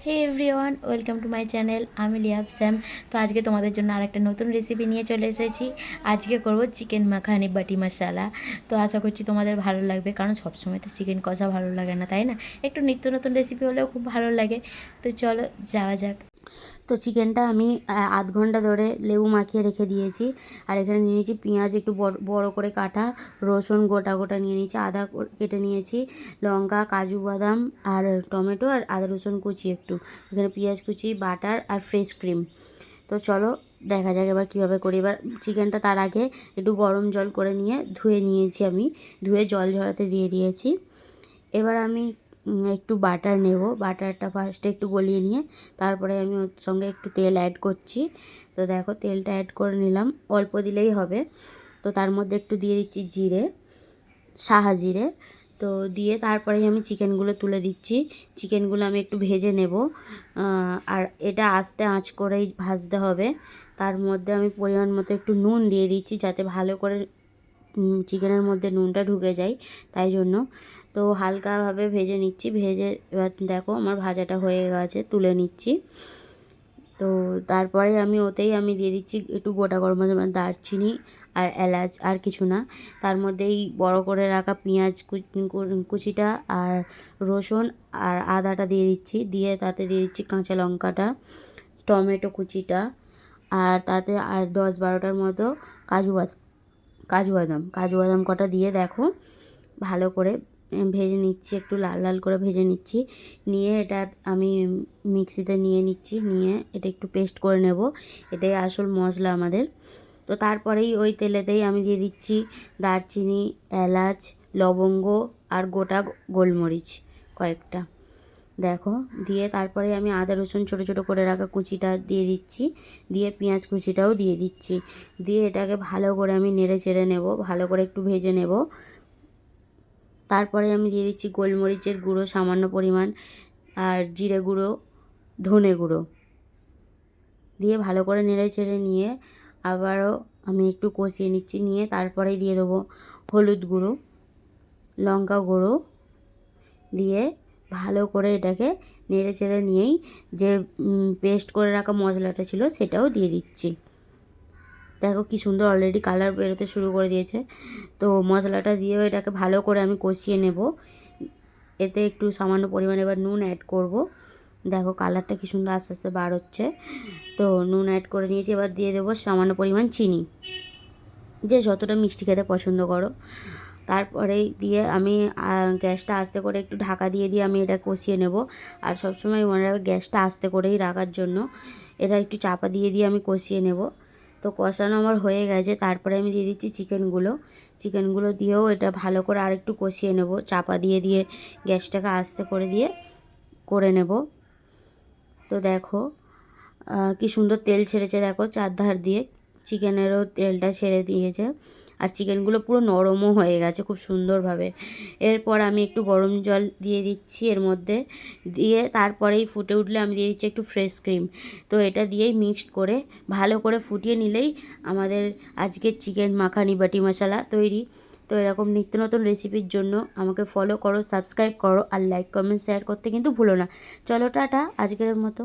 Hey everyone, welcome to my channel. আমি Liyab Sam. তো আজকে তোমাদের জন্য আরেকটা নতুন রেসিপি নিয়ে চলে এসেছি। আজকে করব চিকেন মাখানি বাটি মশালা। তো আশা করছি তোমাদের ভালো লাগবে, কারণ সবসময় তো চিকেন কষা ভালো লাগে না, তাই না? একটু নিত্য নতুন রেসিপি হলেও খুব ভালো লাগে। তো চলো যাওয়া যাক। তো চিকেনটা আমি আধ ঘন্টা ধরে লেবু মাখিয়ে রেখে দিয়েছি। আর এখানে নিয়ে নিয়েছি পেঁয়াজ একটু বড় করে কাটা, রসুন গোটা গোটা নিয়ে নিয়েছি, আদা কেটে নিয়েছি, লঙ্কা, কাজু বাদাম আর টমেটো আর আদা রসুন কুচি একটু, এখানে পেঁয়াজ কুচি, বাটার আর ফ্রেশ ক্রিম। তো চলো দেখা যাক এবার কীভাবে করি। এবার চিকেনটা তার আগে একটু গরম জল করে নিয়ে ধুয়ে নিয়েছি, আমি ধুয়ে জল ঝরাতে দিয়ে দিয়েছি। এবার আমি একটু বাটার নেব, বাটারটা ফার্স্টে একটু গলিয়ে নিয়ে তারপরে আমি ওর সঙ্গে একটু তেল অ্যাড করছি। তো দেখো তেলটা অ্যাড করে নিলাম, অল্প দিলেই হবে। তো তার মধ্যে একটু দিয়ে দিচ্ছি জিরে, সাহা জিরে। তো দিয়ে তারপরেই আমি চিকেনগুলো তুলে দিচ্ছি। চিকেনগুলো আমি একটু ভেজে নেব, আর এটা আস্তে আঁচ করেই ভাজতে হবে। তার মধ্যে আমি পরিমাণ মতো একটু নুন দিয়ে দিচ্ছি, যাতে ভালো করে চিকেনের মধ্যে নুনটা ঢুকে যায়, তাই জন্য। তো হালকাভাবে ভেজে নিচ্ছি, ভেজে এবার দেখো আমার ভাজাটা হয়ে গেছে, তুলে নিচ্ছি। তো তারপরে আমি ওতেই আমি দিয়ে দিচ্ছি একটু গোটা গরম মশলা, দারচিনি আর এলাচ, আর কিছু না। তার মধ্যেই বড় করে রাখা পেঁয়াজ কুচিটা আর রসুন আর আদাটা দিয়ে দিচ্ছি, দিয়ে তাতে দিয়ে দিচ্ছি কাঁচা লঙ্কাটা, টমেটো কুচিটা, আর তাতে আর 10-12টার মতো কাজু বাদাম কটা দিয়ে দেখো ভালো করে ভেজে নিচ্ছি, একটু লাল লাল করে ভেজে নিচ্ছি। নিয়ে এটা আমি মিক্সিতে নিয়ে নিচ্ছি, নিয়ে এটা একটু পেস্ট করে নেব। এটাই আসল মশলা আমাদের। তো তারপরেই ওই তেলেতেই আমি দিয়ে দিচ্ছি দারচিনি, এলাচ, লবঙ্গ আর গোটা গোলমরিচ কয়েকটা, দেখো। দিয়ে তারপরে আমি আদা রসুন ছোটো ছোটো করে রাখা কুচিটা দিয়ে দিচ্ছি, দিয়ে পেঁয়াজ কুচিটাও দিয়ে দিচ্ছি। দিয়ে এটাকে ভালো করে আমি নেড়ে চেড়ে নেব, ভালো করে একটু ভেজে নেব। তারপরে আমি দিয়ে দিচ্ছি গোলমরিচের গুঁড়ো সামান্য পরিমাণ, আর জিরে গুঁড়ো, ধনে গুঁড়ো দিয়ে ভালো করে নেড়ে চেড়ে নিয়ে আবারও আমি একটু কষিয়ে নিচ্ছি। নিয়ে তারপরেই দিয়ে দেবো হলুদ গুঁড়ো, লঙ্কা গুঁড়ো দিয়ে ভালো করে এটাকে নেড়ে চেড়ে নিয়েই যে পেস্ট করে রাখা মশলাটা ছিল সেটাও দিয়ে দিচ্ছি। দেখো কি সুন্দর অলরেডি কালার বেরোতে শুরু করে দিয়েছে। তো মশলাটা দিয়েও এটাকে ভালো করে আমি কষিয়ে নেব। এতে একটু সামান্য পরিমাণে এবার নুন অ্যাড করব। দেখো কালারটা কি সুন্দর আস্তে আস্তে বার হচ্ছে। তো নুন অ্যাড করে নিয়েছি, এবার দিয়ে দেবো সামান্য পরিমাণ চিনি, যে যতটা মিষ্টি খেতে পছন্দ করো। তারপরেই দিয়ে আমি গ্যাসটা আস্তে করে একটু ঢাকা দিয়ে আমি এটা কষিয়ে নেব। আর সবসময় মনে রাখবে গ্যাসটা আস্তে করেই রাখার জন্য। এটা একটু চাপা দিয়ে আমি কষিয়ে নেব। তো কষানো আমার হয়ে গেছে, তারপরে আমি দিয়ে দিচ্ছি চিকেনগুলো দিয়েও এটা ভালো করে আরেকটু কষিয়ে নেব, চাপা দিয়ে গ্যাসটাকে আস্তে করে নেব। তো দেখো কি সুন্দর তেল ছেড়েছে, দেখো চারধার দিয়ে চিকেনেরও তেলটা ছেড়ে দিয়েছে। আর চিকেনগুলো পুরো নরমও হয়ে গেছে খুব সুন্দরভাবে। এরপর আমি একটু গরম জল দিয়ে দিচ্ছি এর মধ্যে, দিয়ে তারপরেই ফুটে উঠলে আমি দিয়ে দিচ্ছি একটু ফ্রেশ ক্রিম। তো এটা দিয়েই মিক্সড করে ভালো করে ফুটিয়ে নিলেই আমাদের আজকের চিকেন মাখানি বাটি মশলা তৈরি। তো এরকম নিত্য নতুন রেসিপির জন্য আমাকে ফলো করো, সাবস্ক্রাইব করো, আর লাইক কমেন্ট শেয়ার করতে কিন্তু ভুলো না। চলো টাটা আজকের মতো।